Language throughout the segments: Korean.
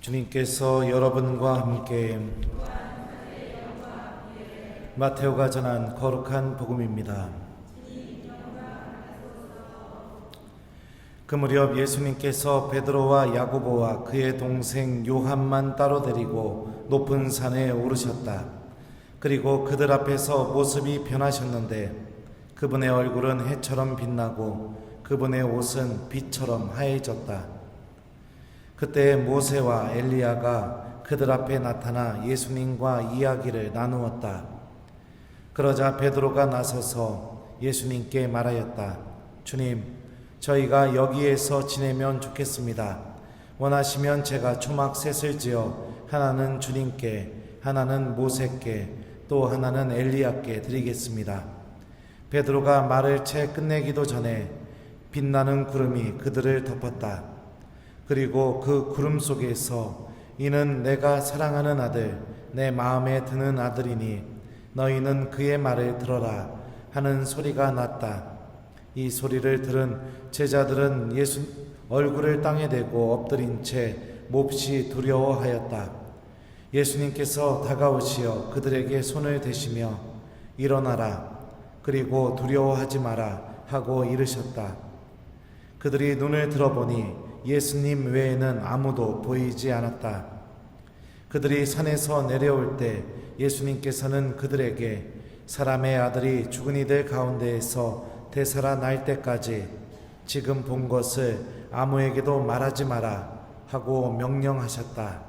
주님께서 여러분과 함께 마테오가 전한 거룩한 복음입니다. 그 무렵 예수님께서 베드로와 야고보와 그의 동생 요한만 따로 데리고 높은 산에 오르셨다. 그리고 그들 앞에서 모습이 변하셨는데 그분의 얼굴은 해처럼 빛나고 그분의 옷은 빛처럼 하얘졌다. 그때 모세와 엘리야가 그들 앞에 나타나 예수님과 이야기를 나누었다. 그러자 베드로가 나서서 예수님께 말하였다. 주님, 저희가 여기에서 지내면 좋겠습니다. 원하시면 제가 초막셋을 지어 하나는 주님께, 하나는 모세께, 또 하나는 엘리야께 드리겠습니다. 베드로가 말을 채 끝내기도 전에 빛나는 구름이 그들을 덮었다. 그리고 그 구름 속에서 이는 내가 사랑하는 아들, 내 마음에 드는 아들이니 너희는 그의 말을 들어라 하는 소리가 났다. 이 소리를 들은 제자들은 예수 얼굴을 땅에 대고 엎드린 채 몹시 두려워하였다. 예수님께서 다가오시어 그들에게 손을 대시며 일어나라, 그리고 두려워하지 마라 하고 이르셨다. 그들이 눈을 들어보니 예수님 외에는 아무도 보이지 않았다. 그들이 산에서 내려올 때 예수님께서는 그들에게 사람의 아들이 죽은 이들 가운데에서 되살아날 때까지 지금 본 것을 아무에게도 말하지 마라 하고 명령하셨다.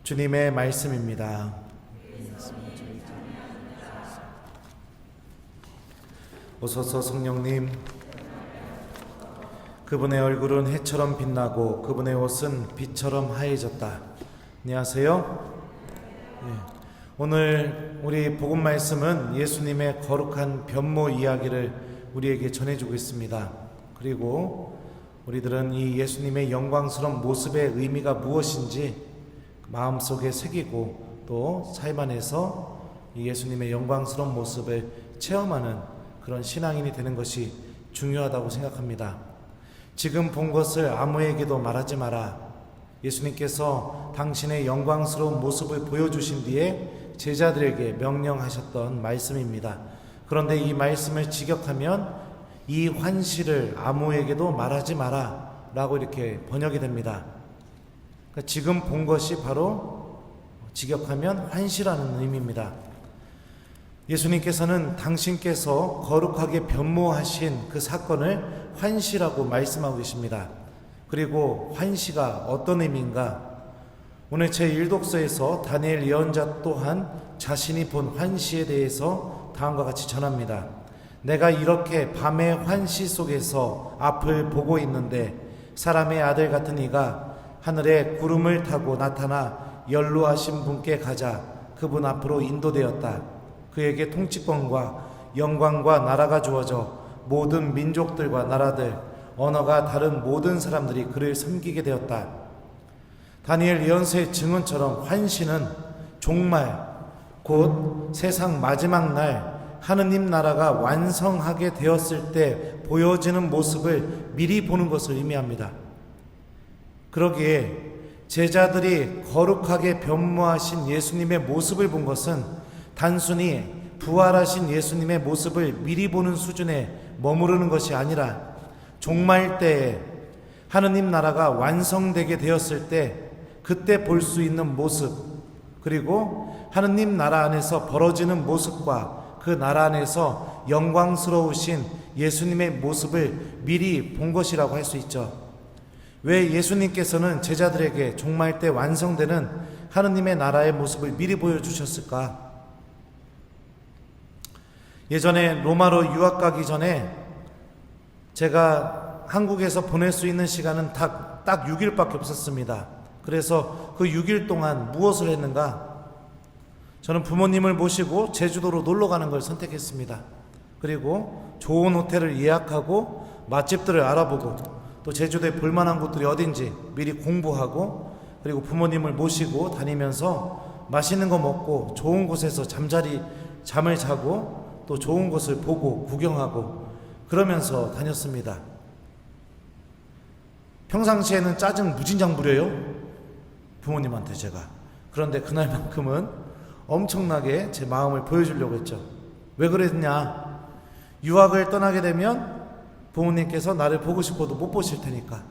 주님의 말씀입니다. 오소서 성령님, 그분의 얼굴은 해처럼 빛나고 그분의 옷은 빛처럼 하얘졌다. 안녕하세요. 오늘 우리 복음 말씀은 예수님의 거룩한 변모 이야기를 우리에게 전해주고 있습니다. 그리고 우리들은 이 예수님의 영광스러운 모습의 의미가 무엇인지 마음속에 새기고 또 삶 안에서 이 예수님의 영광스러운 모습을 체험하는 그런 신앙인이 되는 것이 중요하다고 생각합니다. 지금 본 것을 아무에게도 말하지 마라. 예수님께서 당신의 영광스러운 모습을 보여주신 뒤에 제자들에게 명령하셨던 말씀입니다. 그런데 이 말씀을 직역하면 이 환시를 아무에게도 말하지 마라 라고 이렇게 번역이 됩니다. 그러니까 지금 본 것이 바로 직역하면 환시라는 의미입니다. 예수님께서는 당신께서 거룩하게 변모하신 그 사건을 환시라고 말씀하고 계십니다. 그리고 환시가 어떤 의미인가? 오늘 제1독서에서 다니엘 예언자 또한 자신이 본 환시에 대해서 다음과 같이 전합니다. 내가 이렇게 밤의 환시 속에서 앞을 보고 있는데 사람의 아들 같은 이가 하늘에 구름을 타고 나타나 연로하신 분께 가자 그분 앞으로 인도되었다. 그에게 통치권과 영광과 나라가 주어져 모든 민족들과 나라들, 언어가 다른 모든 사람들이 그를 섬기게 되었다. 다니엘 예언서의 증언처럼 환시는 종말, 곧 세상 마지막 날 하느님 나라가 완성하게 되었을 때 보여지는 모습을 미리 보는 것을 의미합니다. 그러기에 제자들이 거룩하게 변모하신 예수님의 모습을 본 것은 단순히 부활하신 예수님의 모습을 미리 보는 수준에 머무르는 것이 아니라 종말 때에 하느님 나라가 완성되게 되었을 때 그때 볼 수 있는 모습, 그리고 하느님 나라 안에서 벌어지는 모습과 그 나라 안에서 영광스러우신 예수님의 모습을 미리 본 것이라고 할 수 있죠. 왜 예수님께서는 제자들에게 종말 때 완성되는 하느님의 나라의 모습을 미리 보여주셨을까? 예전에 로마로 유학 가기 전에 제가 한국에서 보낼 수 있는 시간은 딱 6일밖에 없었습니다. 그래서 그 6일 동안 무엇을 했는가? 저는 부모님을 모시고 제주도로 놀러 가는 걸 선택했습니다. 그리고 좋은 호텔을 예약하고 맛집들을 알아보고 또 제주도에 볼만한 곳들이 어딘지 미리 공부하고 그리고 부모님을 모시고 다니면서 맛있는 거 먹고 좋은 곳에서 잠을 자고 또 좋은 곳을 보고 구경하고 그러면서 다녔습니다. 평상시에는 짜증 무진장 부려요. 부모님한테 제가. 그런데 그날만큼은 엄청나게 제 마음을 보여주려고 했죠. 왜 그랬냐? 유학을 떠나게 되면 부모님께서 나를 보고 싶어도 못 보실 테니까.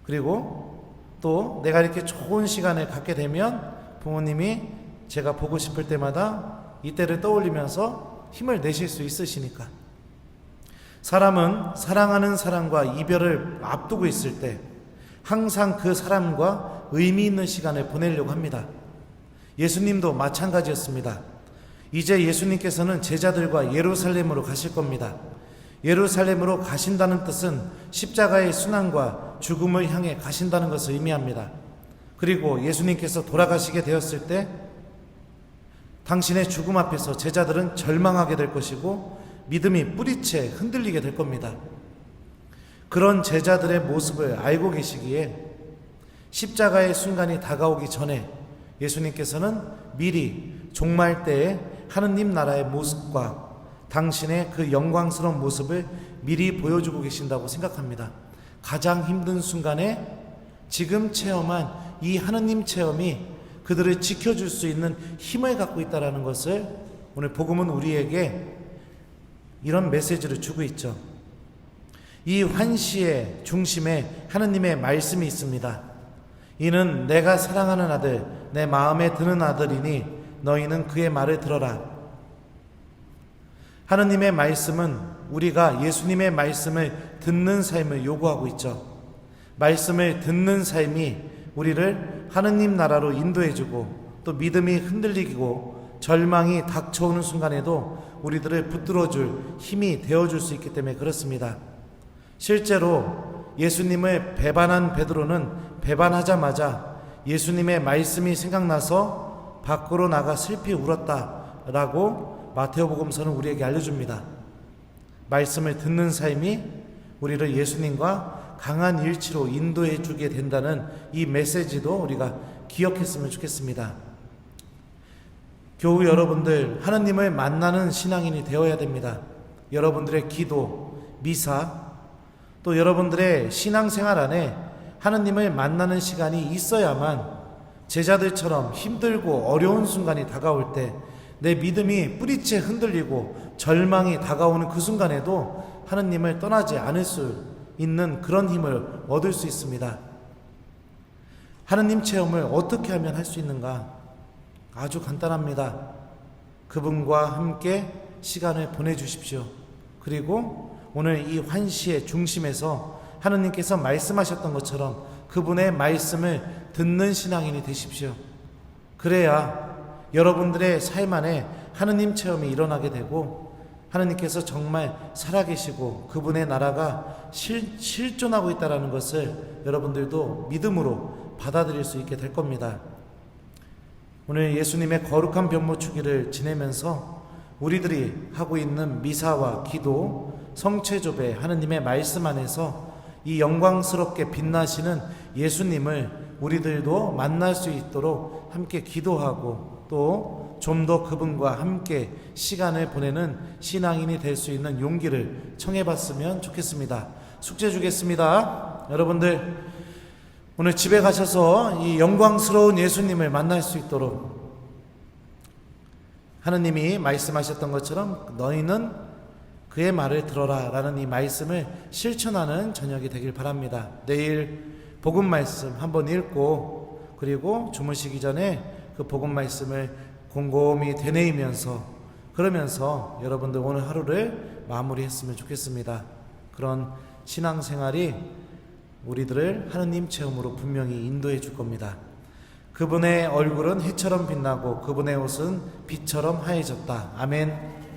그리고 또 내가 이렇게 좋은 시간을 갖게 되면 부모님이 제가 보고 싶을 때마다 이때를 떠올리면서 힘을 내실 수 있으시니까. 사람은 사랑하는 사람과 이별을 앞두고 있을 때 항상 그 사람과 의미 있는 시간을 보내려고 합니다. 예수님도 마찬가지였습니다. 이제 예수님께서는 제자들과 예루살렘으로 가실 겁니다. 예루살렘으로 가신다는 뜻은 십자가의 순환과 죽음을 향해 가신다는 것을 의미합니다. 그리고 예수님께서 돌아가시게 되었을 때 당신의 죽음 앞에서 제자들은 절망하게 될 것이고 믿음이 뿌리채 흔들리게 될 겁니다. 그런 제자들의 모습을 알고 계시기에 십자가의 순간이 다가오기 전에 예수님께서는 미리 종말 때의 하느님 나라의 모습과 당신의 그 영광스러운 모습을 미리 보여주고 계신다고 생각합니다. 가장 힘든 순간에 지금 체험한 이 하느님 체험이 그들을 지켜줄 수 있는 힘을 갖고 있다는 것을 오늘 복음은 우리에게 이런 메시지를 주고 있죠. 이 환시의 중심에 하느님의 말씀이 있습니다. 이는 내가 사랑하는 아들, 내 마음에 드는 아들이니 너희는 그의 말을 들어라. 하느님의 말씀은 우리가 예수님의 말씀을 듣는 삶을 요구하고 있죠. 말씀을 듣는 삶이 우리를 하느님 나라로 인도해주고 또 믿음이 흔들리고 절망이 닥쳐오는 순간에도 우리들을 붙들어줄 힘이 되어줄 수 있기 때문에 그렇습니다. 실제로 예수님을 배반한 베드로는 배반하자마자 예수님의 말씀이 생각나서 밖으로 나가 슬피 울었다라고 마태오복음서는 우리에게 알려줍니다. 말씀을 듣는 삶이 우리를 예수님과 강한 일치로 인도해 주게 된다는 이 메시지도 우리가 기억했으면 좋겠습니다. 교우 여러분들, 하느님을 만나는 신앙인이 되어야 됩니다. 여러분들의 기도, 미사, 또 여러분들의 신앙생활 안에 하느님을 만나는 시간이 있어야만 제자들처럼 힘들고 어려운 순간이 다가올 때 내 믿음이 뿌리채 흔들리고 절망이 다가오는 그 순간에도 하느님을 떠나지 않을 수 있는 그런 힘을 얻을 수 있습니다. 하느님 체험을 어떻게 하면 할 수 있는가? 아주 간단합니다. 그분과 함께 시간을 보내주십시오. 그리고 오늘 이 환시의 중심에서 하느님께서 말씀하셨던 것처럼 그분의 말씀을 듣는 신앙인이 되십시오. 그래야 여러분들의 삶 안에 하느님 체험이 일어나게 되고 하느님께서 정말 살아계시고 그분의 나라가 실존하고 있다는 것을 여러분들도 믿음으로 받아들일 수 있게 될 겁니다. 오늘 예수님의 거룩한 변모주기를 지내면서 우리들이 하고 있는 미사와 기도, 성체조배, 하느님의 말씀 안에서 이 영광스럽게 빛나시는 예수님을 우리들도 만날 수 있도록 함께 기도하고 또 좀 더 그분과 함께 시간을 보내는 신앙인이 될 수 있는 용기를 청해봤으면 좋겠습니다. 숙제 주겠습니다. 여러분들 오늘 집에 가셔서 이 영광스러운 예수님을 만날 수 있도록 하느님이 말씀하셨던 것처럼 너희는 그의 말을 들어라 라는 이 말씀을 실천하는 저녁이 되길 바랍니다. 내일 복음 말씀 한번 읽고 그리고 주무시기 전에 그 복음 말씀을 곰곰이 되뇌이면서 그러면서 여러분들 오늘 하루를 마무리했으면 좋겠습니다. 그런 신앙생활이 우리들을 하느님 체험으로 분명히 인도해 줄 겁니다. 그분의 얼굴은 해처럼 빛나고 그분의 옷은 빛처럼 하얘졌다. 아멘.